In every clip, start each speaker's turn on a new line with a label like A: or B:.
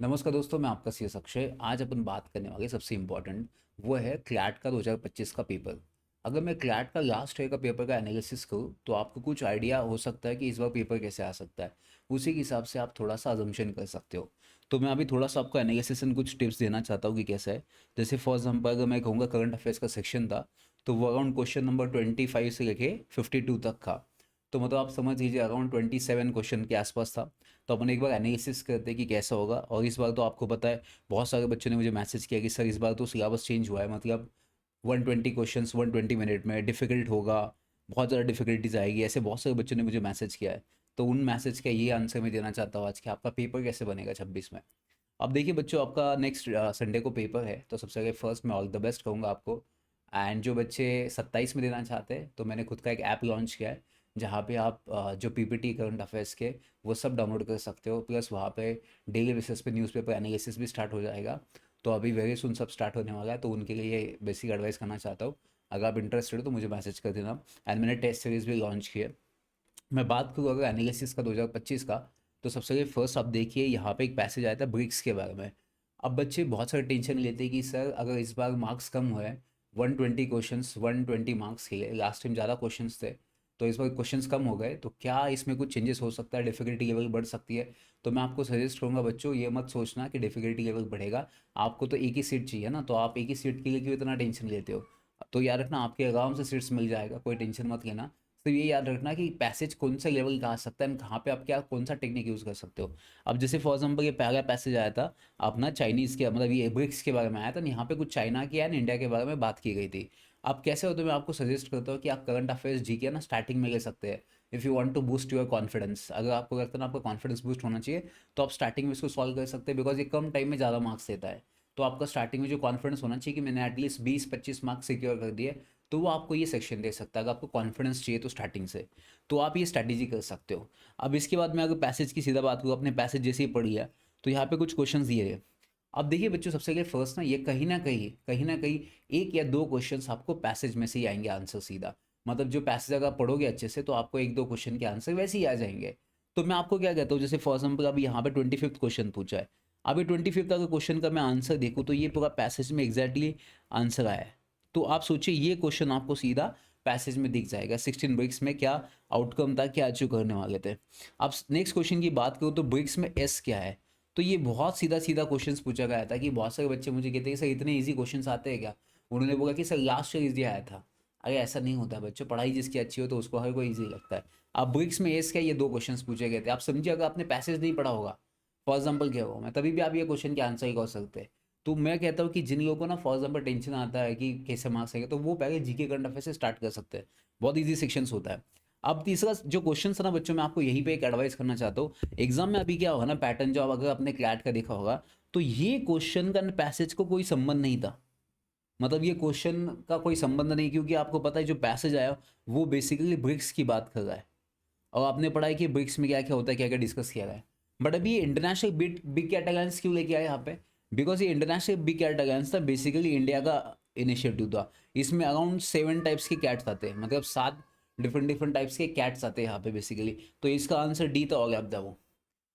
A: नमस्कार दोस्तों, मैं आपका सी एस अक्षय। आज अपन बात करने वाले सबसे इम्पोर्टेंट वो है क्लैट का 2025 का पेपर। अगर मैं क्लैट का लास्ट ईयर का पेपर का एनालिसिस करूँ तो आपको कुछ आइडिया हो सकता है कि इस बार पेपर कैसे आ सकता है। उसी के हिसाब से आप थोड़ा सा अजम्पशन कर सकते हो। तो मैं अभी थोड़ा सा आपको एनालिसिस एंड कुछ टिप्स देना चाहता हूँ कि कैसे है। जैसे फॉर एग्जाम्पल अगर मैं कहूँगा करंट अफेयर्स का सेक्शन था, तो वो अराउंड क्वेश्चन नंबर 25 से लेके 52 तक था। तो मतलब आप समझ लीजिए अराउंड 27 क्वेश्चन के आसपास था। तो अपन एक बार एनालिसिस करते हैं कि कैसा होगा। और इस बार तो आपको पता है, बहुत सारे बच्चों ने मुझे मैसेज किया कि सर इस बार तो सिलेबस चेंज हुआ है, मतलब 120 क्वेश्चंस 120 मिनट में डिफ़िकल्ट होगा, बहुत ज़्यादा डिफ़िकल्टीज आएगी, ऐसे बहुत सारे बच्चों ने मुझे मैसेज किया है। तो उन मैसेज का ये आंसर मैं देना चाहता हूँ आज कि आपका पेपर कैसे बनेगा 26 में। अब देखिए बच्चों, आपका नेक्स्ट संडे को पेपर है, तो सबसे पहले फर्स्ट मैं ऑल द बेस्ट कहूँगा आपको। एंड जो बच्चे 27 में देना चाहते हैं, तो मैंने खुद का एक ऐप लॉन्च किया है, जहाँ पे आप जो पीपीटी करंट अफेयर्स के वो सब डाउनलोड कर सकते हो। प्लस वहाँ पे डेली बेसिस पे न्यूज़पेपर एनालिसिस भी स्टार्ट हो जाएगा। तो अभी वेरी सुन सब स्टार्ट होने वाला है, तो उनके लिए बेसिक एडवाइस करना चाहता हूँ। अगर आप इंटरेस्टेड हो तो मुझे मैसेज कर देना। एंड मैंने टेस्ट सीरीज़ भी लॉन्च की है। मैं बात करूँ अगर एनालिसिस का 2025 का, तो सबसे पहले फर्स्ट आप देखिए यहाँ पे एक पैसेज आया था ब्रिक्स के बारे में। अब बच्चे बहुत सारे टेंशन लेते हैं कि सर अगर इस बार मार्क्स कम हुए हैं, 120 क्वेश्चंस 120 मार्क्स के लिए, लास्ट टाइम ज़्यादा क्वेश्चंस थे, तो इस बार क्वेश्चंस कम हो गए, तो क्या इसमें कुछ चेंजेस हो सकता है, डिफ़िकल्टी लेवल बढ़ सकती है। तो मैं आपको सजेस्ट करूँगा बच्चों, ये मत सोचना कि डिफ़िकल्टी लेवल बढ़ेगा। आपको तो एक ही सीट चाहिए ना, तो आप एक ही सीट के लिए क्यों इतना टेंशन लेते हो। तो याद रखना आपके आराम से सीट्स मिल जाएगा, कोई टेंशन मत लेना। तो ये याद रखना कि पैसेज कौन सा लेवल का आ सकता है एंड कहाँ पे आप क्या कौन सा टेक्निक यूज़ कर सकते हो। अब जैसे फॉर एग्जांपल ये पहला पैसेज आया था अपना चाइनीज़ के, मतलब ये ब्रिक्स के बारे में आया था, यहाँ पे कुछ चाइना के एंड इंडिया के बारे में बात की गई थी। अब कैसे हो, तो मैं आपको सजेस्ट करता हूँ कि आप करंट अफेयर्स जीके ना स्टार्टिंग में ले सकते हैं। If you want to boost your confidence, अगर आपको लगता है ना आपका कॉन्फिडेंस बूस्ट होना चाहिए, तो आप स्टार्टिंग में इसको सॉल्व कर सकते हैं, बिकॉज ये कम टाइम में ज़्यादा मार्क्स देता है। तो आपका स्टार्टिंग में जो कॉन्फिडेंस होना चाहिए कि मैंने एटलीस्ट 20-25 मार्क्स सिक्योर कर दिए, तो वो आपको ये सेक्शन दे सकता है। अगर आपको कॉन्फिडेंस चाहिए तो स्टार्टिंग से, तो आप ये स्ट्रैटेजी कर सकते हो। अब इसके बाद मैं अगर पैसेज की सीधा बात करूँ, अपने पैसेज जैसे ही पढ़ी है, तो यहाँ पे कुछ क्वेश्चंस दिए हैं। अब देखिए बच्चों, सबसे पहले फर्स्ट ना ये कहीं ना कहीं एक या दो क्वेश्चंस आपको पैसेज में से ही आएंगे आंसर सीधा। मतलब जो पैसेज अगर आप पढ़ोगे अच्छे से, तो आपको एक दो क्वेश्चन के आंसर वैसे ही आ जाएंगे। तो मैं आपको क्या कहता हूँ, जैसे फॉर एग्जाम्पल अभी यहाँ पे 25th क्वेश्चन पूछा है। अभी 25th अगर क्वेश्चन का मैं आंसर देखूँ, तो ये पूरा पैसेज में एग्जैक्टली आंसर आया है। तो आप सोचिए ये क्वेश्चन आपको सीधा पैसेज में दिख जाएगा, 16 ब्रिक्स में क्या आउटकम था, क्या अचीव करने वाले थे। अब नेक्स्ट क्वेश्चन की बात करूँ तो ब्रिक्स में एस क्या है। तो ये बहुत सीधा सीधा क्वेश्चंस पूछा गया था कि बहुत सारे बच्चे मुझे कहते हैं कि सर इतने इजी क्वेश्चंस आते हैं क्या। उन्होंने बोला कि सर लास्ट ईयर इजी आया था। अरे ऐसा नहीं होता बच्चों, पढ़ाई जिसकी अच्छी हो तो उसको हर कोई इजी लगता है। अब ब्रिक्स में एस क्या, ये दो क्वेश्चंस पूछे गए थे। आप समझिए अगर आपने पैसेज नहीं पढ़ा होगा, फॉर एग्जाम्पल क्या हुआ मैं, तभी भी आप ये क्वेश्चन के आंसर ही कर सकते हैं। तो मैं कहता हूँ कि जिन लोगों को ना फॉर एग्जाम्पल टेंशन आता है कि कैसे मार्क्स आएंगे, तो वो पहले जीके करंट अफेयर से स्टार्ट कर सकते हैं। बहुत ईजी सेक्शंस होता है। अब तीसरा जो क्वेश्चन है ना बच्चों, मैं आपको यहीं पे एक एडवाइस करना चाहता हूँ। एग्जाम में अभी क्या होगा ना पैटर्न, जो अगर आपने क्लैट का देखा होगा, तो ये क्वेश्चन का पैसेज को कोई संबंध नहीं था। मतलब ये क्वेश्चन का कोई संबंध नहीं, क्योंकि आपको पता है जो पैसेज आया वो बेसिकली ब्रिक्स की बात कर रहा है। और आपने पढ़ा है कि ब्रिक्स में क्या क्या होता है, क्या क्या डिस्कस किया गया है। बट अभी ये इंटरनेशनल बिग कैट अलायंस क्यों लेके आए यहाँ पे। बिकॉज ये इंटरनेशनल बिग कैट अलायंस था, बेसिकली इंडिया का इनिशिएटिव था। इसमें अराउंड 7 टाइप्स के कैट्स आते हैं, मतलब 7 डिफरेंट डिफरेंट टाइप्स के कैट्स आते हैं यहाँ पे बेसिकली। तो इसका आंसर डी था, और अब वो।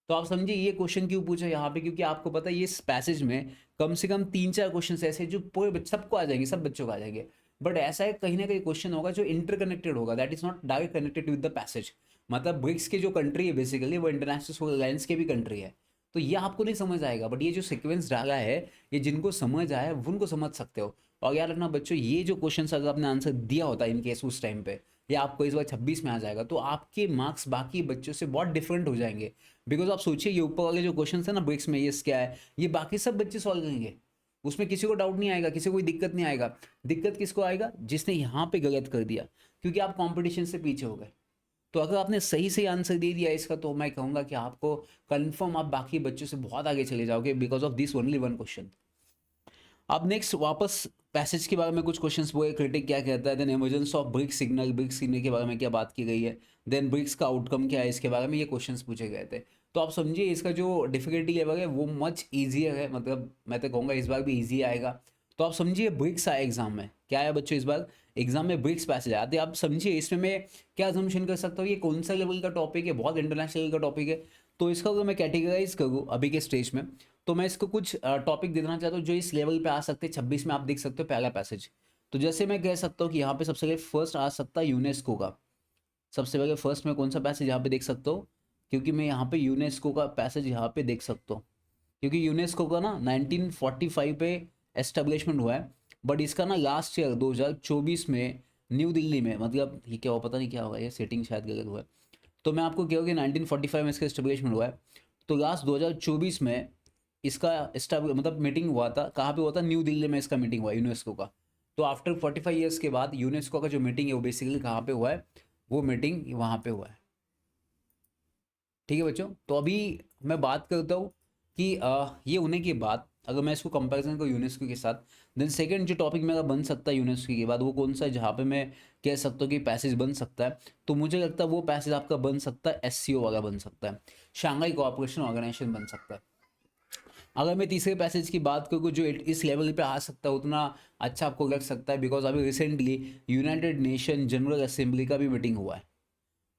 A: तो आप समझिए ये क्वेश्चन क्यों पूछा यहाँ पे, क्योंकि आपको पता है ये इस पैसेज में कम से कम 3-4 क्वेश्चन ऐसे हैं जो पूरे सबको आ जाएंगे, सब बच्चों को आ जाएंगे। बट ऐसा है कहीं ना कहीं क्वेश्चन होगा जो इंटरकनेक्टेड होगा, that is not direct connected with the passage. मतलब ब्रिक्स के जो कंट्री है बेसिकली वो इंटरनेशनल अलायंस के भी कंट्री है। तो ये आपको नहीं समझ आएगा, बट ये जो सिक्वेंस डाला है, ये जिनको समझ आया वो उनको समझ सकते हो। और याद रखना बच्चों, ये जो क्वेश्चन अगर आपने आंसर दिया होता है इनकेस उस टाइम पे, या आपको इस बार 26 में आ जाएगा, तो आपके मार्क्स बाकी बच्चों से बहुत डिफरेंट हो जाएंगे। बिकॉज आप सोचिए ये ऊपर वाले जो क्वेश्चन है ना ब्रिक्स में, ये क्या है, ये बाकी सब बच्चे सॉल्व करेंगे। उसमें किसी को डाउट नहीं आएगा, किसी को कोई दिक्कत नहीं आएगा। दिक्कत किसको आएगा, जिसने यहाँ पे गलत कर दिया, क्योंकि आप कंपटीशन से पीछे हो गए। तो अगर आपने सही से आंसर दे दिया इसका, तो मैं कहूँगा कि आपको कंफर्म आप बाकी बच्चों से बहुत आगे चले जाओगे, because of this only one question. अब नेक्स्ट वापस पैसेज के बारे में कुछ क्वेश्चंस वो है, क्रिटिक क्या कहता है, then emergence of BRICS signal के बारे में क्या बात की गई है, देन ब्रिक्स का आउटकम क्या है, इसके बारे में ये क्वेश्चंस पूछे गए थे। तो आप समझिए इसका जो डिफिकल्टी लेवल है वो मच ईजियर है, मतलब मैं तो कहूँगा इस बार भी ईजी आएगा। तो आप समझिए ब्रिक्स आया एग्जाम में, क्या आया बच्चों इस बार एग्जाम में ब्रिक्स पैसेज आते। आप समझिए इसमें मैं क्या अजम्पशन कर सकता हूँ, ये कौन सा लेवल का टॉपिक है, बहुत इंटरनेशनल का टॉपिक है। तो इसका अगर मैं कैटेगराइज करूँ अभी के स्टेज में, तो मैं इसको कुछ टॉपिक दे देना चाहता हूँ जो इस लेवल पे आ सकते हैं। 26 में आप देख सकते हो पहला पैसेज। तो जैसे मैं कह सकता हूँ कि यहाँ पे सबसे पहले फर्स्ट आ सकता है यूनेस्को का। सबसे पहले फर्स्ट में कौन सा पैसेज यहाँ पे देख सकता हूँ, क्योंकि मैं यहाँ पे यूनेस्को का पैसेज यहाँ पे देख सकता हूँ, क्योंकि यूनेस्को का ना 1945 पे एस्टेब्लिशमेंट हुआ है, बट इसका ना लास्ट ईयर 2024 में न्यू दिल्ली में, मतलब ये क्या हुआ पता नहीं क्या हुआ, ये सेटिंग शायद गलत हुआ है। तो मैं आपको कहूँ कि 1945 में इसका एस्टेब्लिशमेंट हुआ है, तो लास्ट 2024 में इसका मतलब मीटिंग हुआ था। कहाँ पे हुआ था? न्यू दिल्ली में इसका मीटिंग हुआ यूनेस्को का। तो आफ्टर 45 ईयर्स के बाद यूनेस्को का जो मीटिंग है वो बेसिकली कहाँ पे हुआ है? वो मीटिंग वहाँ पे हुआ है। ठीक है बच्चों, तो अभी मैं बात करता हूँ कि ये होने के बाद अगर मैं इसको कंपैरिजन करूँ यूनेस्को के साथ, देन सेकंड जो टॉपिक मेरा बन सकता है यूनेस्को के बाद वो कौन सा है जहाँ पे मैं कह सकता हूँ कि पैसेज बन सकता है? तो मुझे लगता है वो पैसेज आपका बन सकता है एससीओ वाला बन सकता है, शंघाई कोऑपरेशन ऑर्गेनाइजेशन बन सकता है। अगर मैं तीसरे पैसेज की बात करूँ जो इस लेवल पे आ सकता है उतना अच्छा आपको लग सकता है, बिकॉज अभी recently United nation general assembly का भी मीटिंग हुआ है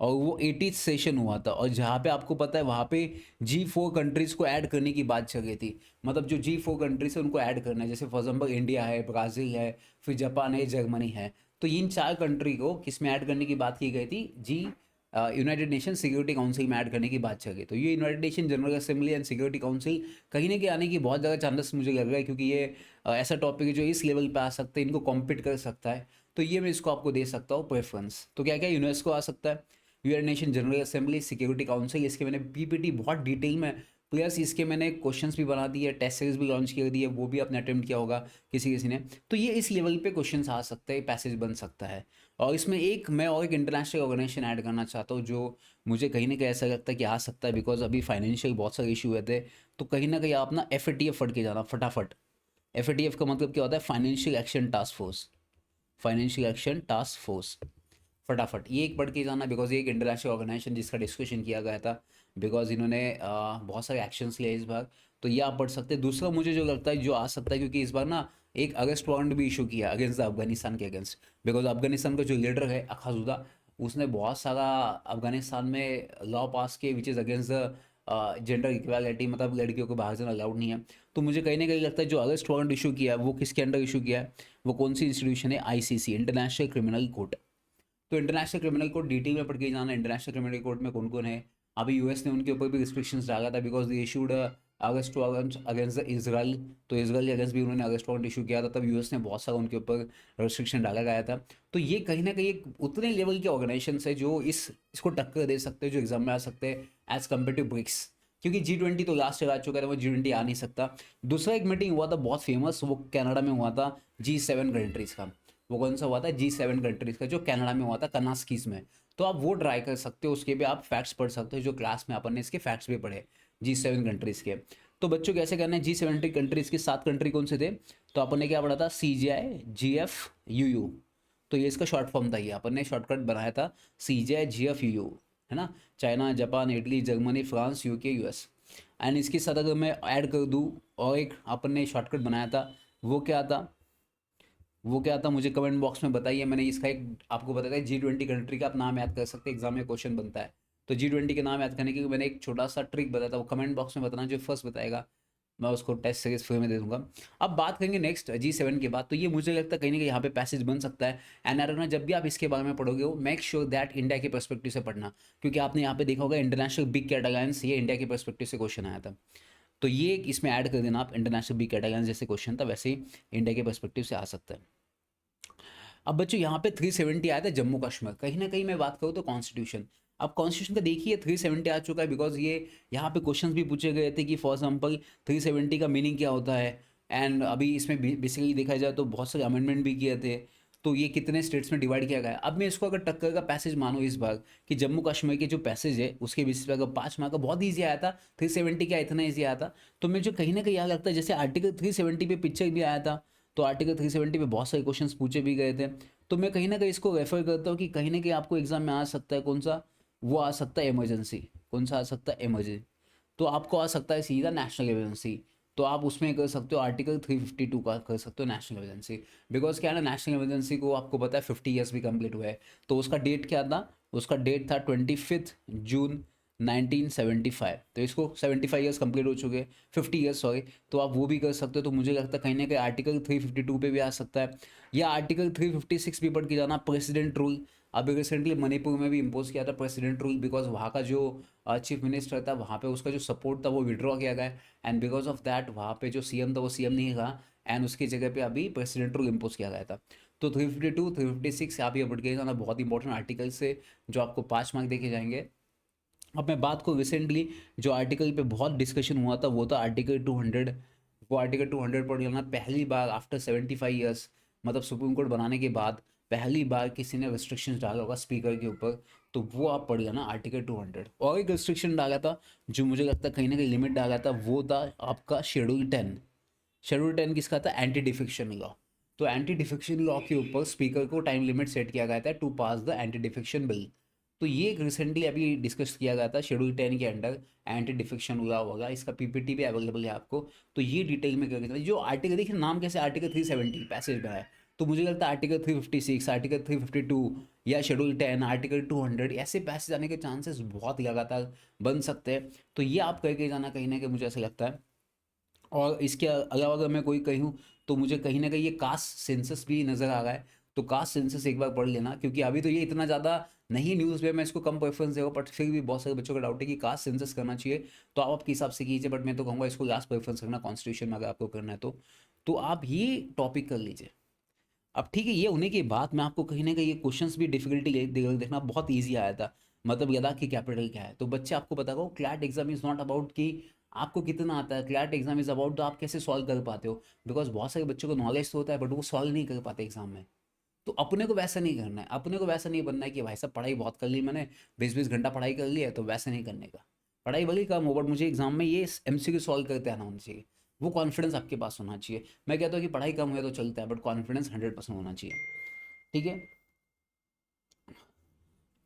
A: और वो 80th सेशन हुआ था, और जहाँ पे आपको पता है वहाँ पे G4 कंट्रीज़ को ऐड करने की बात चल रही थी। मतलब जो G4 कंट्रीज है उनको ऐड करना है, जैसे फॉर एग्जाम्पल इंडिया है, ब्राज़ील है, फिर जापान है, जर्मनी है। तो इन चार कंट्री को किस में ऐड करने की बात की गई थी? यूनाइटेड नेशन सिक्योरिटी काउंसिल में ऐड करने की बात चल गई। तो ये United nation general assembly and security council कहीं ना कहीं आने की बहुत ज़्यादा चांसेस मुझे लग रहा है, क्योंकि ये ऐसा टॉपिक है जो इस लेवल पे आ सकता है, इनको कॉम्पीट कर सकता है। तो ये मैं इसको आपको दे सकता हूँ प्रेफरेंस। तो क्या क्या यूनेस्को आ सकता है, United nation general assembly, security council, इसके मैंने पीपीटी बहुत डिटेल में, प्लस इसके मैंने क्वेश्चंस भी बना दिए, टेस्ट सीरीज भी लॉन्च कर दी है, वो भी आपने अटेम्प्ट किया होगा किसी किसी ने। तो ये इस लेवल पे क्वेश्चंस आ सकते हैं, पैसेज बन सकता है। और इसमें मैं और एक इंटरनेशनल ऑर्गेनाइजेशन ऐड करना चाहता हूँ जो मुझे कहीं ना कहीं ऐसा लगता है कि आ सकता है, बिकॉज अभी फाइनेंशियल बहुत सारे इशू हुए थे। तो कहीं ना कहीं आप ना FATF पढ़ के जाना फटाफट। FATF का मतलब क्या होता है? Financial action task force. Financial action task force, फटाफट ये एक पढ़ के जाना, बिकॉज ये एक इंटरनेशनल ऑर्गेनाइजेशन जिसका डिस्कशन किया गया था, बिकॉज इन्होंने बहुत सारे एक्शंस लिए इस बार। तो ये आप पढ़ सकते हैं। दूसरा मुझे जो लगता है जो आ सकता है, क्योंकि इस बार ना एक अगस्त वारंट भी इशू किया अगेंस्ट अफगानिस्तान के अगेंस्ट, बिकॉज अफगानिस्तान का जो लीडर है अखाजुदा, उसने बहुत सारा अफगानिस्तान में लॉ पास किए which is against the gender equality, मतलब लड़कियों को बाहर जाना अलाउड नहीं है। तो मुझे कहीं ना कहीं लगता है जो अगस्त वारंट इशू किया है वो किसके अंडर इशू किया है? वो कौन सी इंस्टीट्यूशन है? ICC, international criminal court. तो इंटरनेशनल क्रिमिनल कोर्ट डिटेल में पढ़ के जाना, इंटरनेशनल क्रिमिनल कोर्ट में कौन कौन है। अभी यूएस ने उनके ऊपर भी रिस्ट्रिक्शंस डाला था, because they issued August warrant against the Israel. तो इसराइल के अगेंस्ट भी उन्होंने अगस्त वारंट इशू किया था, तब यूएस ने बहुत सारा उनके ऊपर रिस्ट्रिक्शन डाला गया था। तो ये कहीं ना कहीं एक उतने लेवल के ऑर्गेनाइजेशन है जो इसको टक्कर दे सकते हैं, जो एग्जाम में आ सकते हैं एज कम्पेयर टू ब्रिक्स। क्योंकि G20 तो लास्ट ईयर आ चुका था, वो G20 आ नहीं सकता। दूसरा एक मीटिंग हुआ था बहुत फेमस, वो कनाडा में हुआ था, G7 कंट्रीज का। वो कौन सा हुआ था? G7 कंट्रीज का, जो कनाडा में हुआ था, कनास्कीस में। तो आप वो ट्राई कर सकते हो, उसके भी आप फैक्ट्स पढ़ सकते हो, जो क्लास में अपन ने इसके फैक्ट्स भी पढ़े G7 कंट्रीज के। तो बच्चों कैसे करना है? G70 कंट्रीज के 7 कंट्री कौन से थे? तो अपन ने क्या पढ़ा था? CGI GF UU। तो ये इसका शॉर्ट फॉर्म था, ये अपन ने शॉर्टकट बनाया था CGI GF UU, है ना? China, Japan, Italy, Germany, France, UK, US। And इसके साथ अगर मैं ऐड कर दूँ और एक अपन ने शॉर्टकट बनाया था, वो क्या था? वो क्या था मुझे कमेंट बॉक्स में बताइए। मैंने इसका एक आपको बताया था, G20 कंट्री का आप नाम याद कर सकते हैं, एग्जाम में क्वेश्चन बनता है। तो G20 के नाम याद करने के लिए मैंने एक छोटा सा ट्रिक बताया था, वो कमेंट बॉक्स में बताना, जो फर्स्ट बताएगा मैं उसको टेस्ट सीरीज फ्री में दे दूंगा। अब बात करेंगे नेक्स्ट G7 के बाद, तो ये मुझे लगता है कहीं ना कहीं यहाँ पे पैसेज बन सकता है। एंड ना जब भी आप इसके बारे में पढ़ोगे हो, मेक श्योर दैट इंडिया के पर्सपेक्टिव से पढ़ना, क्योंकि आपने यहाँ पे देखा होगा इंटरनेशनल बिग कैट अलायंस, ये इंडिया के पर्सपेक्टिव से क्वेश्चन आया था। तो ये इसमें ऐड कर देना आप, इंटरनेशनल बिग कैट अलायंस जैसे क्वेश्चन था वैसे ही इंडिया के पर्सपेक्टिव से आ सकता है। अब बच्चों यहाँ पे 370 आया था जम्मू कश्मीर। कहीं ना कहीं मैं बात करूँ तो कॉन्स्टिट्यूशन, अब कॉन्स्टिट्यूशन का देखिए 370 आ चुका है, बिकॉज ये यहाँ पे क्वेश्चंस भी पूछे गए थे कि फॉर एग्जांपल 370 का मीनिंग क्या होता है। एंड अभी इसमें बेसिकली देखा जाए तो बहुत सारे अमेंडमेंट भी किए थे। तो ये कितने स्टेट्स में डिवाइड किया गया है। अब मैं इसको अगर टक्कर का पैसेज मानो इस बार कि जम्मू कश्मीर के जो पैसेज है उसके बेसिस पे अगर 5 मार्क का बहुत ईजी आया था, 370 क्या इतना ईजी आया था। तो मैं जो कहीं ना कहीं यहाँ लगता है जैसे आर्टिकल 370 पे पिक्चर भी आया था, तो आर्टिकल 370 पे बहुत सारे क्वेश्चंस पूछे भी गए थे। तो मैं कहीं ना कहीं इसको रेफर करता हूँ कि कहीं ना कहीं आपको एग्जाम में आ सकता है कौन सा, वो आ सकता है इमरजेंसी। कौन सा आ सकता है? इमरजेंसी। तो आपको आ सकता है सीधा नेशनल इमरजेंसी। तो आप उसमें कर सकते हो आर्टिकल 352 का कर सकते हो नेशनल इमरजेंसी। बिकॉज क्या है ना, नेशनल इमरजेंसी को आपको पता है 50 ईयर्स भी कंप्लीट हुआ है। तो उसका डेट क्या था? उसका डेट था 25 जून 1975, तो इसको 75 ईयर्स कंप्लीट हो चुके हैं, 50 ईयर्स सॉरी। तो आप वो भी कर सकते हो। तो मुझे लगता है कहीं ना कहीं आर्टिकल 352 पे भी आ सकता है, या आर्टिकल 356 भी पढ़ के जाना, प्रेसिडेंट रूल। अभी रिसेंटली मणिपुर में भी इम्पोज किया था प्रेसिडेंट रूल, बिकॉज वहाँ का जो चीफ मिनिस्टर था, वहाँ पे उसका जो सपोर्ट था वो विड्रॉ किया गया, एंड बिकॉज ऑफ दैट वहाँ पे जो सीएम था वो सीएम नहीं रहा, एंड उसकी जगह पे अभी प्रेसिडेंट रूल इम्पोज किया गया था। तो 352 356 आप ये पढ़ के जाना, बहुत इंपॉर्टेंट आर्टिकल से जो आपको 5 मार्क देखे जाएंगे। अब मैं बात करूँ रिसेंटली जो आर्टिकल पे बहुत डिस्कशन हुआ था, वो था आर्टिकल 200। वो आर्टिकल 200 पढ़ लेना, पहली बार आफ्टर 75 ईयर्स, मतलब सुप्रीम कोर्ट बनाने के बाद पहली बार किसी ने रिस्ट्रिक्शंस डाला होगा स्पीकर के ऊपर, तो वो आप पढ़ लेना आर्टिकल 200। और एक रिस्ट्रिक्शन डाला था जो मुझे लगता है कहीं ना कहीं लिमिट डाला था, वो था आपका शेड्यूल 10। शेड्यूल 10 किसका था? Anti defection law. तो एंटी डिफेक्शन लॉ के ऊपर स्पीकर को टाइम लिमिट सेट किया गया था to pass the anti defection bill. तो ये रिसेंटली अभी डिस्कस किया गया था शेड्यूल 10 के अंडर एंटी डिफेक्शन लॉ होगा, इसका पीपीटी भी अवेलेबल है आपको। तो ये डिटेल में करके जो आर्टिकल, देखिए नाम कैसे आर्टिकल 370 पैसेज में है, तो मुझे लगता है आर्टिकल 356, आर्टिकल 352 या शेड्यूल 10, आर्टिकल 200 ऐसे पैसेज आने के चांसेस बहुत लगातार बन सकते हैं। तो ये आप करके जाना कहीं ना कहीं, मुझे ऐसा लगता है। और इसके अलावा अगर मैं कोई कहूँ, तो मुझे कहीं ना कहीं ये कास्ट सेंसस भी नज़र आ रहा है। तो कास्ट सेंसस एक बार पढ़ लेना, क्योंकि अभी तो ये इतना ज़्यादा नहीं न्यूज़ में, मैं इसको कम प्रेफरेंस देगा, बट फिर भी बहुत सारे बच्चों का डाउट है कि कास्ट सेंसस करना चाहिए। तो आप आपके हिसाब से कीजिए, बट मैं तो कहूँगा इसको लास्ट प्रेफरेंस रखना कॉन्स्टिट्यूशन में, अगर आपको करना है तो आप ये टॉपिक कर लीजिए। अब ठीक है, ये होने के बाद मैं आपको कहीं ना कहीं ये क्वेश्चंस भी डिफिकल्टी देखना बहुत ईजी आया था। मतलब लद्दाख की कैपिटल क्या है, तो बच्चे आपको पता हो, CLAT exam is not about कि आपको कितना आता है, क्लैट एग्जाम इज़ अबाउट तो आप कैसे सॉल्व कर पाते हो। बिकॉज बहुत सारे बच्चों को नॉलेज तो होता है, बट वो सॉल्व नहीं कर पाते एग्जाम में। तो अपने को वैसा नहीं करना है, अपने को वैसा नहीं बनना है कि भाई साहब पढ़ाई बहुत कर ली मैंने, 20-20 घंटा पढ़ाई कर ली है, तो वैसे नहीं करने का। पढ़ाई भले कम हो, बट मुझे एग्जाम में ये एमसीक्यू सॉल्व करते आना होना चाहिए। वो कॉन्फिडेंस आपके पास होना चाहिए। मैं कहता हूँ कि पढ़ाई कम हुई तो चलता है, बट कॉन्फिडेंस 100% होना चाहिए। ठीक है,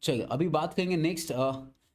A: चलिए अभी बात करेंगे नेक्स्ट।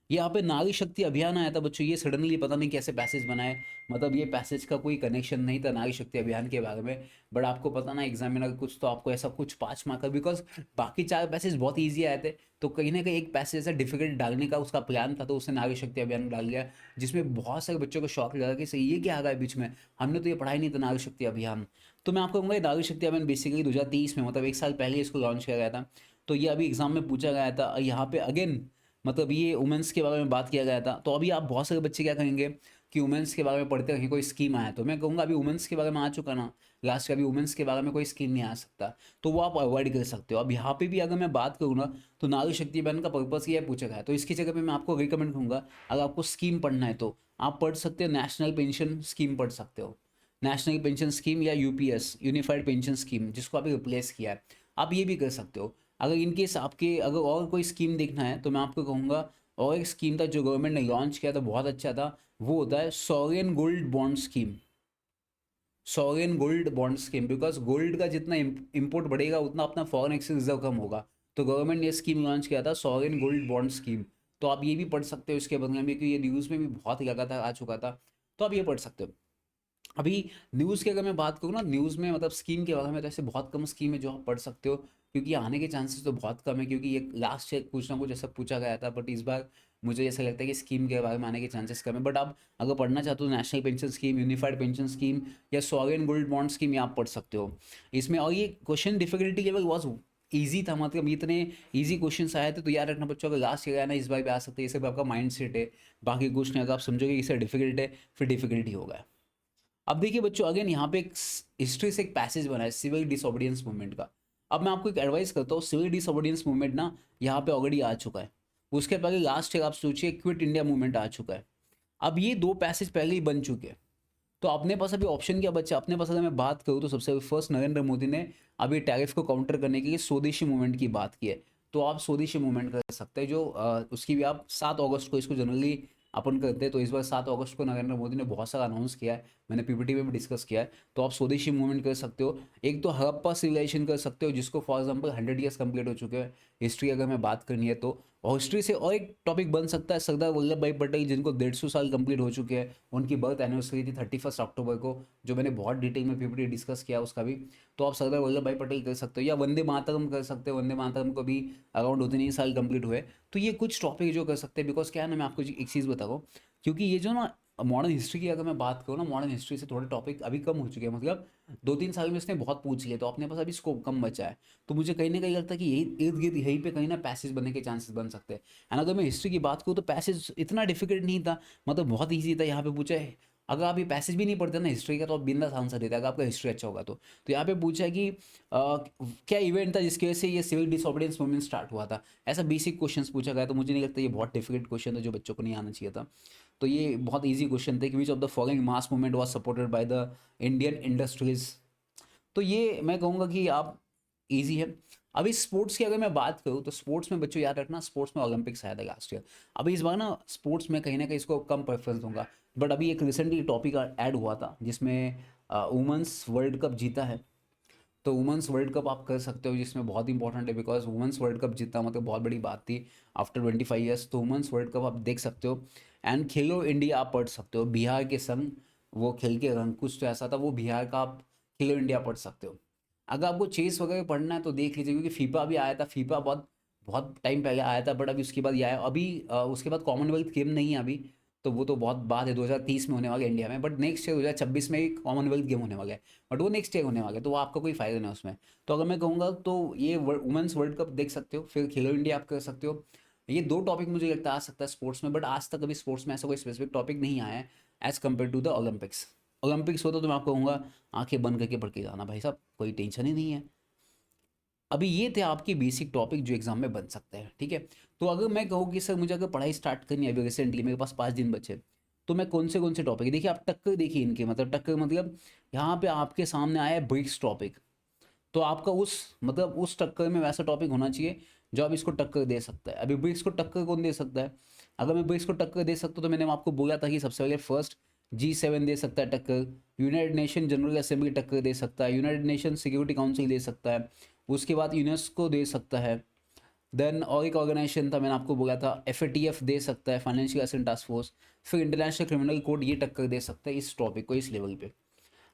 A: यहाँ पे नारी शक्ति अभियान आया था बच्चों, ये सडनली पता नहीं कैसे पैसेज बनाए। मतलब ये पैसेज का कोई कनेक्शन नहीं था नारी शक्ति अभियान के बारे में, बट आपको पता ना एग्जामिनर कुछ तो आपको ऐसा कुछ 5 मार्क का, बिकॉज बाकी 4 पैसेज बहुत ईजी आए थे, तो कहीं ना कहीं एक पैसेज ऐसा डिफिकल्ट डालने का उसका प्लान था, तो उसने नारी शक्ति अभियान में डाल दिया, जिसमें बहुत सारे बच्चों को शौक लगा कि सही ये क्या आ गया है बीच में, हमने तो ये पढ़ाई नहीं था नारी शक्ति अभियान। तो मैं आपको कहूँगा ये नारी शक्ति अभियान बेसिकली 2030 में, मतलब 1 साल पहले इसको लॉन्च किया गया था। तो ये अभी एग्जाम में पूछा गया था यहाँ पे अगेन, मतलब ये वुमेंस के बारे में बात किया गया था। तो अभी आप बहुत सारे बच्चे क्या कहेंगे कि वुमेंस के बारे में पढ़ते रहिए, कोई स्कीम आया, तो मैं कहूँगा अभी वुमेंस के बारे में आ चुका ना लास्ट का, अभी वुमेंस के बारे में कोई स्कीम नहीं आ सकता, तो वो आप अवॉइड कर सकते हो। अब यहाँ पे भी अगर मैं बात करूँ ना, तो नारी शक्ति अभियान का पर्पस ये पूछा गया है, तो इसकी जगह पे मैं आपको रिकमेंड करूँगा, अगर आपको स्कीम पढ़ना है तो आप पढ़ सकते हो नेशनल पेंशन स्कीम पढ़ सकते हो। नेशनल पेंशन स्कीम या यूपीएस, यूनिफाइड पेंशन स्कीम, जिसको अभी रिप्लेस किया है, आप ये भी कर सकते हो। अगर इनकेस आपके अगर और कोई स्कीम देखना है, तो मैं आपको कहूँगा, और एक स्कीम था जो गवर्नमेंट ने लॉन्च किया था बहुत अच्छा था, वो होता है sovereign gold bond scheme. Sovereign gold bond scheme, because gold का जितना इम्पोर्ट बढ़ेगा उतना अपना फॉरेन एक्सचेंज रिजर्व कम होगा, तो गवर्नमेंट ने स्कीम लॉन्च किया था सॉवरेन गोल्ड बॉन्ड स्कीम। तो आप ये भी पढ़ सकते हो इसके बदले में, क्योंकि ये न्यूज़ में भी बहुत ही लगातार आ चुका था, तो आप ये पढ़ सकते हो। अभी न्यूज़ की अगर मैं बात करूँ ना, न्यूज़ में मतलब स्कीम के बारे में, तो ऐसे बहुत कम स्कीम है जो आप पढ़ सकते हो, क्योंकि आने के चांसेस तो बहुत कम है, क्योंकि ये लास्ट ईयर कुछ ना कुछ ऐसा पूछा गया था, बट इस बार मुझे ऐसा लगता है कि स्कीम के बारे में आने के चांसेस कम है। बट आप अगर पढ़ना चाहते हो national pension scheme, unified pension scheme या सॉवरेन गोल्ड बॉन्ड स्कीम, ये आप पढ़ सकते हो इसमें। और ये question difficulty level was easy था, मतलब इतने ईजी क्वेश्चन आए थे, तो याद रखना बच्चों, अगर लास्ट ईयर आया ना इस बार भी आ सकते हैं, ये सब आपका माइंड सेट है। बाकी कुछ नहीं, अगर आप समझोगे कि इसे डिफिकल्ट है, फिर डिफिकल्टी होगा। अब देखिए बच्चों, अगेन यहाँ पे एक हिस्ट्री से एक पैसेज बना है सिविल डिसोबीडियंस मूवमेंट का। अब मैं आपको एक एडवाइस करता हूँ, सिविल डिसोबीडियंस मूवमेंट ना यहाँ पे ऑलरेडी आ चुका है। उसके पहले लास्ट ईयर आप सोचिए क्विट इंडिया मूवमेंट आ चुका है। अब ये 2 पैसेज पहले ही बन चुके हैं, तो अपने पास अभी ऑप्शन क्या बचा अपने पास? अगर मैं बात करूँ तो सबसे फर्स्ट नरेंद्र मोदी ने अभी टैरिफ को काउंटर करने के लिए स्वदेशी मूवमेंट की बात की है। तो आप स्वदेशी मूवमेंट कर सकते हैं, जो उसकी भी आप 7 अगस्त को इसको जनरली अपन करते हैं, तो इस बार 7 अगस्त को नरेंद्र मोदी ने बहुत सारा अनाउंस किया है, मैंने पीपीटी में भी डिस्कस किया है। तो आप स्वदेशी मूवमेंट कर सकते हो। एक तो हड़प्पा सिविलाइजेशन कर सकते हो, जिसको फॉर एग्जाम्पल 100 ईयर्स कंप्लीट हो चुके हैं, हिस्ट्री अगर मैं बात करनी है तो। और हिस्ट्री से और एक टॉपिक बन सकता है सरदार वल्लभ भाई पटेल, जिनको 150 साल कंप्लीट हो चुके हैं। उनकी बर्थ एनिवर्सरी थी 31 अक्टूबर को, जो मैंने बहुत डिटेल में पीपीटी डिस्कस किया उसका भी। तो आप सरदार वल्लभ भाई पटेल कर सकते हो, या वंदे मातरम कर सकते हो। वंदे मातरम को भी अराउंड 2-3 साल कंप्लीट हुए। तो ये कुछ टॉपिक जो कर सकते हैं, बिकॉज क्या है ना, मैं आपको एक चीज़ बता रहा हूँ, क्योंकि ये जो ना मॉडर्न हिस्ट्री की अगर मैं बात करूँ ना, मॉडर्न हिस्ट्री से थोड़े टॉपिक अभी कम हो चुके हैं, मतलब 2-3 साल में इसने बहुत पूछ लिए, तो अपने पास अभी स्कोप कम बचा है। तो मुझे कहीं ना कहीं लगता है कि यही इर्द गिर्द यहीं पे कहीं ना पैसेज बनने के चांसेस बन सकते हैं। एंड अगर मैं हिस्ट्री की बात करूँ तो पैसेज इतना डिफिकल्ट नहीं था, मतलब बहुत ईजी था। यहाँ पे पूछा है, अगर आप ये पैसेज भी नहीं पढ़ते ना हिस्ट्री का, तो आप बिंदास आंसर देते, अगर आपका हिस्ट्री अच्छा होगा तो यहाँ पे पूछा है कि क्या इवेंट था जिसकी वजह से ये सिविल डिसऑबीडियंस मूवमेंट स्टार्ट हुआ था। ऐसा बेसिक क्वेश्चंस पूछा गया, तो मुझे नहीं लगता ये बहुत डिफिकल्ट क्वेश्चन है जो बच्चों को नहीं आना चाहिए था। तो ये बहुत इजी क्वेश्चन थे कि which of the following mass movement was supported by the Indian industries. तो ये मैं कहूँगा कि आप इजी है। अभी स्पोर्ट्स की अगर मैं बात करूँ तो स्पोर्ट्स में बच्चों याद रखना, स्पोर्ट्स में ओलंपिक्स आया था लास्ट ईयर। अभी इस बार ना स्पोर्ट्स में कहीं ना कहीं इसको कम प्रेफरेंस दूंगा। बट अभी एक रिसेंटली टॉपिक ऐड हुआ था जिसमें वुमेंस वर्ल्ड कप जीता है। तो वुमेंस वर्ल्ड कप आप कर सकते हो, जिसमें बहुत इंपॉर्टेंट है, बिकॉज वुमेंस वर्ल्ड कप जीतना मतलब बहुत बड़ी बात थी आफ्टर 25 ईयर्स। तो वुमेंस वर्ल्ड कप आप देख सकते हो। एंड खेलो इंडिया आप पढ़ सकते हो, बिहार के संग वो खेल के रंग कुछ तो ऐसा था, वो बिहार का आप खेलो इंडिया पढ़ सकते हो। अगर आपको चेस वगैरह पढ़ना है तो देख लीजिए, क्योंकि फीफा भी आया था, फीफा बहुत बहुत टाइम पहले आया था, बट अभी उसके बाद ये आया अभी उसके बाद कॉमनवेल्थ गेम नहीं है अभी। तो वो तो बहुत बाद है, 2030 में होने वाला है इंडिया में, बट नेक्स्ट ईयर 2026 में ही कॉमनवेल्थ गेम होने वाला है। बट वो नेक्स्ट ईयर होने वाला है, तो वो आपका कोई फायदा नहीं उसमें। तो अगर मैं कहूँगा तो ये वुमेंस वर्ल्ड कप देख सकते हो, फिर खेलो इंडिया आप कर सकते हो। ये दो टॉपिक मुझे लगता है आ सकता है स्पोर्ट्स में, बट आज तक अभी स्पोर्ट्स में ऐसा कोई स्पेसिफिक टॉपिक नहीं आया है as compared to the Olympics. Olympics होता तो मैं आपको कहूँगा आंखें बंद करके पढ़ के जाना भाई साहब, कोई टेंशन ही नहीं है। अभी ये थे आपके बेसिक टॉपिक जो एग्जाम में बन सकते हैं, ठीक है। तो अगर मैं कहूँ कि सर मुझे अगर पढ़ाई स्टार्ट करनी है, अभी रिसेंटली मेरे पास 5 दिन बचे, तो मैं कौन से टॉपिक, देखिए आप टक्कर देखिए इनके, मतलब टक्कर मतलब यहाँ पे आपके सामने आया है ब्रिक्स टॉपिक। तो आपका उस मतलब उस टक्कर में वैसा टॉपिक होना चाहिए जो अब इसको टक्कर दे सकता है। अभी ब्रिक्स को टक्कर कौन दे सकता है? अगर मैं ब्रिक्स को टक्कर दे सकता हूँ तो मैंने आपको बोला था कि सबसे पहले फर्स्ट G7 दे सकता है टक्कर, यूनाइटेड नेशन जनरल असेंबली टक्कर दे सकता है, यूनाइटेड नेशन सिक्योरिटी काउंसिल दे सकता है, उसके बाद यूनेस्को दे सकता है। देन और एक ऑर्गेनाइजेशन था मैंने आपको बोला था, FATF दे सकता है, फाइनेंशियल एसेंट टास्क फोर्स। फिर इंटरनेशनल क्रिमिनल कोर्ट ये टक्कर दे सकता है इस टॉपिक को, इस लेवल पे।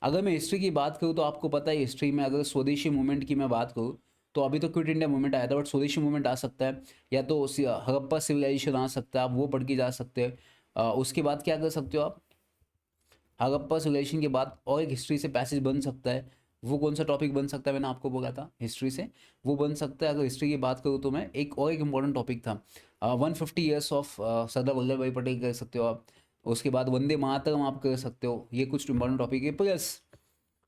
A: अगर मैं हिस्ट्री की बात करूँ तो आपको पता है हिस्ट्री में अगर स्वदेशी मूवमेंट की मैं बात करूँ, तो अभी तो क्विट इंडिया मूवमेंट आया था, बट स्वदेशी मूवमेंट आ सकता है, या तो हड़प्पा सिविलाइजेशन आ सकता है, आप वो पढ़ के जा सकते हैं। उसके बाद क्या कर सकते हो आप, हड़प्पा सिविलाइजेशन के बाद और एक हिस्ट्री से पैसेज बन सकता है। वो कौन सा टॉपिक बन सकता है, मैंने आपको बोला था हिस्ट्री से वो बन सकता है। अगर हिस्ट्री की बात करूँ तो मैं एक इम्पॉर्टेंट टॉपिक था 150 ईयर्स ऑफ सरदार वल्लभ भाई पटेल कर सकते हो आप। उसके बाद वंदे मातरम आप कर सकते हो, ये कुछ इंपॉर्टेंट टॉपिक है। प्लस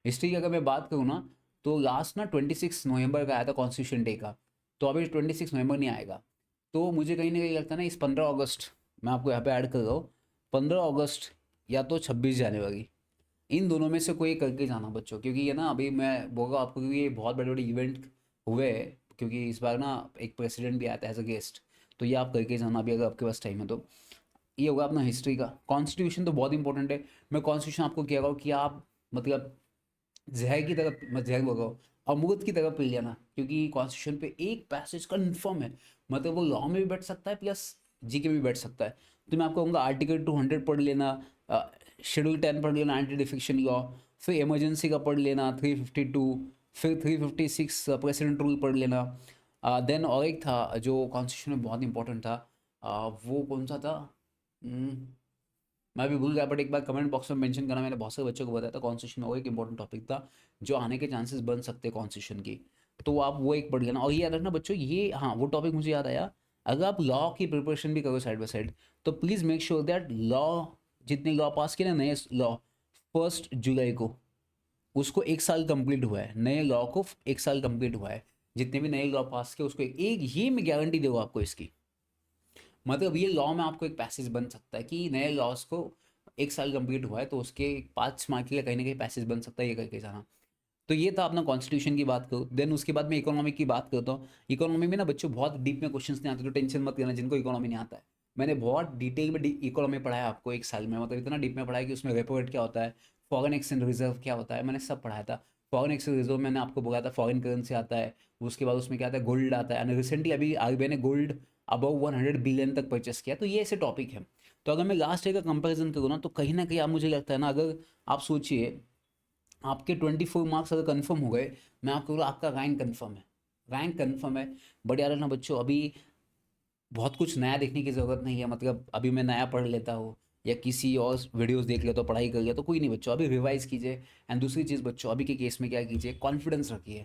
A: हिस्ट्री की अगर मैं बात करूँ ना, तो लास्ट ना 26 नवंबर का आया था कॉन्स्टिट्यूशन डे का। तो अभी 26 नवंबर नहीं आएगा। तो मुझे कहीं ना कहीं लगता है ना, इस 15 अगस्त, मैं आपको यहाँ पे ऐड कर रहा हूँ, 15 अगस्त या तो 26 जनवरी, इन दोनों में से कोई एक करके जाना बच्चों, क्योंकि ये ना अभी मैं बोलूँगा आपको, क्योंकि ये बहुत बड़े बड़े इवेंट हुए हैं, क्योंकि इस बार ना एक प्रेसिडेंट भी आया था एज अ गेस्ट। तो ये आप करके जाना अभी अगर आपके पास टाइम है तो। ये होगा अपना हिस्ट्री का। कॉन्स्टिट्यूशन तो बहुत इंपॉर्टेंट है। मैं कॉन्स्टिट्यूशन आपको कह रहा हूँ कि आप मतलब जहर की तरफ मत, जहर बोलो, अमृत की तरफ पी लेना, क्योंकि कॉन्स्टिट्यूशन पे एक पैसेज कन्फर्म है, मतलब वो लॉ में भी बैठ सकता है प्लस जी के भी बैठ सकता है। तो मैं आपको कहूँगा आर्टिकल 200 पढ़ लेना, शेड्यूल 10 पढ़ लेना एंटी डिफेक्शन लॉ, फिर इमरजेंसी का पढ़ लेना 352, फिर 356 प्रेसिडेंट रूल पढ़ लेना। देन और एक था जो कॉन्स्टिट्यूशन में बहुत इंपॉर्टेंट था, वो कौन सा था? हम्म, मैं भी भूल गया, बट एक बार कमेंट बॉक्स में मेंशन करना, मैंने बहुत सारे बच्चों को बताया था कॉन्स्टिट्यूशन में वो एक इंपॉर्टेंट टॉपिक था जो आने के चांसेस बन सकते हैं कॉन्स्टिट्यूशन की। तो आप वो एक पढ़ लेना। और ये याद रखना बच्चों, ये हाँ वो टॉपिक मुझे याद आया, अगर आप लॉ की प्रिपरेशन भी करो साइड बाय साइड, तो please make sure that law, जितने लॉ पास किए ना नए लॉ, 1 जुलाई को उसको 1 साल कंप्लीट हुआ है, नए लॉ को 1 साल कंप्लीट हुआ है। जितने भी नए लॉ पास किए उसको एक, ये मैं गारंटी दूंगा आपको इसकी। मतलब ये लॉ में आपको एक पैसेज बन सकता है कि नए लॉज को 1 साल कंप्लीट हुआ है, तो उसके 5 मार्क के लिए कहीं ना कहीं पैसेज बन सकता है, ये करके जाना। तो ये था अपना कॉन्स्टिट्यूशन की बात करूँ। देन उसके बाद मैं इकोनॉमी की बात करता हूँ। इकोनॉमी में ना बच्चों बहुत डीप में क्वेश्चंस नहीं आते, तो टेंशन मत लेना जिनको इकोनॉमी नहीं आता है। मैंने बहुत डिटेल में इकोनॉमी पढ़ाया आपको 1 साल में, मतलब इतना डीप में पढ़ाया कि उसमें रेपो रेट क्या होता है, फॉरेन एक्सचेंज रिजर्व क्या होता है, मैंने सब पढ़ाया था। फॉरेन एक्सचेंज रिजर्व मैंने आपको बोला था फॉरेन करेंसी आता है, उसके बाद उसमें क्या आता है गोल्ड आता है, एंड रिसेंटली अभी आरबीआई ने गोल्ड अबव 100 बिलियन तक परचेस किया। तो ये ऐसे टॉपिक है। तो अगर मैं लास्ट ईयर का कंपैरिजन करूँ ना, तो कहीं ना कहीं आप मुझे लगता है ना, अगर आप सोचिए आपके 24 मार्क्स अगर कंफर्म हो गए, मैं आपको बोलूँ आपका रैंक कंफर्म है, रैंक कंफर्म है। बट यार ना बच्चों, अभी बहुत कुछ नया देखने की ज़रूरत नहीं है। मतलब अभी मैं नया पढ़ लेता हूँ या किसी और वीडियोस देख लेता हूँ, पढ़ाई कर लिया तो कोई नहीं बच्चों, अभी रिवाइज कीजिए। एंड दूसरी चीज़ बच्चों, अभी के केस में क्या कीजिए, कॉन्फिडेंस रखिए।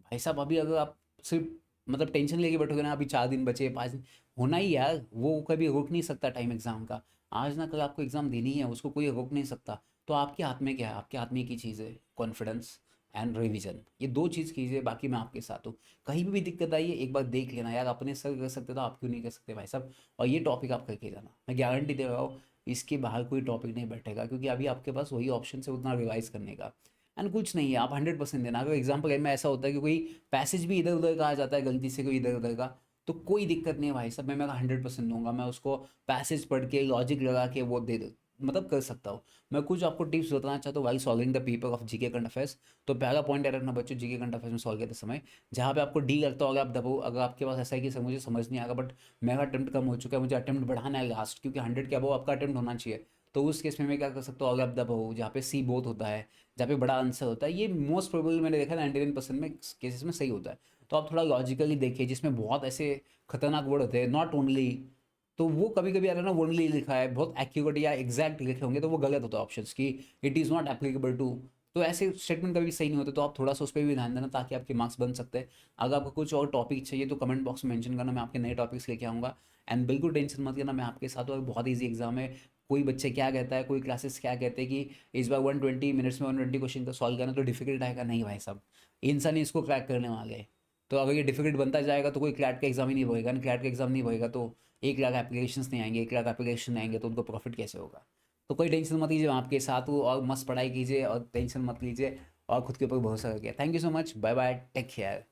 A: भाई साहब अभी अगर आप सिर्फ मतलब टेंशन लेके बैठोगे ना, अभी 4 दिन बचे, 5 दिन होना ही यार, वो कभी रोक नहीं सकता टाइम एग्ज़ाम का। आज ना कल आपको एग्ज़ाम देनी है, उसको कोई रोक नहीं सकता। तो आपके हाथ में क्या है, आपके हाथ में एक ही चीज़ है, कॉन्फिडेंस एंड रिवीजन। ये दो चीज़ कीजिए, बाकी मैं आपके साथ हूँ। कहीं भी दिक्कत आई है एक बार देख लेना यार, अपने सर कर सकते तो आप क्यों नहीं कर सकते भाई साहब। और ये टॉपिक आप करके जाना, मैं गारंटी दे रहा हूँ इसके बाहर कोई टॉपिक नहीं बैठेगा, क्योंकि अभी आपके पास वही ऑप्शन है उतना रिवाइज करने का। एंड कुछ नहीं है, आप 100% देना। अगर एग्जाम्पल में ऐसा होता है कि कोई पैसेज भी इधर उधर का आ जाता है गलती से, कोई इधर उधर का, तो कोई दिक्कत नहीं है भाई साहब, मैं मेरा 100% दूंगा। मैं उसको पैसेज पढ़ के लॉजिक लगा के वो दे मतलब कर सकता हूँ। मैं कुछ आपको टिप्स बताना चाहता हूँ while solving the paper of GK current affairs. तो पहला पॉइंट है रखना बच्चों, जीके करंट अफेयर्स में सॉल्व करते समय जहाँ पे आपको डी लगता होगा आप दबो। अगर आपके पास ऐसा है कि सर मुझे समझ नहीं आएगा, बट मेरा अटेम्प्ट कम हो चुका है, मुझे अटेम्प्ट बढ़ाना है लास्ट, क्योंकि 100 के अबव आपका अटेम्प्ट होना चाहिए। तो उस केस में मैं क्या कर सकता हूँ, अगर आप दबो जहाँ पे सी बोथ होता है, जहाँ पे बड़ा आंसर होता है, ये मोस्ट प्रोबेबल मैंने देखा 99% में केसेस में सही होता है। तो आप थोड़ा लॉजिकली देखिए, जिसमें बहुत ऐसे खतरनाक वर्ड होते हैं, नॉट ओनली, तो वो कभी कभी आता है ना ओनली लिखा है, बहुत एक्यूरेट या एग्जैक्ट लिखे होंगे तो वो गलत होता है ऑप्शंस की, it is not applicable to. तो ऐसे स्टेटमेंट कभी सही नहीं होते, तो आप थोड़ा सा उस पर भी ध्यान देना ताकि आपके मार्क्स बन सकते हैं। अगर आपको कुछ और टॉपिक चाहिए तो कमेंट बॉक्स में मेंशन करना, मैं आपके नए टॉपिक्स लेके आऊँगा। एंड बिल्कुल टेंशन मत करना, मैं आपके साथ हूँ। और बहुत ईजी एग्जाम है। कोई बच्चे क्या कहता है, कोई क्लासेस क्या कहते हैं कि इस बार 120 मिनट्स में 120 क्वेश्चन का सॉल्व करना तो डिफिकल्ट आएगा, नहीं भाई साहब, इंसान ही इसको क्रैक करने वाले हैं। तो अगर ये डिफिकल्ट बनता जाएगा तो कोई क्लैट का एग्जाम ही नहीं होएगा, ना क्लैट का एग्जाम नहीं होएगा तो 1 लाख एप्लीकेशंस नहीं आएंगे, 1 लाख एप्लीकेशन आएंगे तो उनको प्रॉफिट कैसे होगा। तो कोई टेंशन मत लीजिए, मैं आपके साथ हूँ, और मस्त पढ़ाई कीजिए और टेंशन मत लीजिए, और खुद के ऊपर भरोसा रखिए। Thank you so much, bye bye, take care.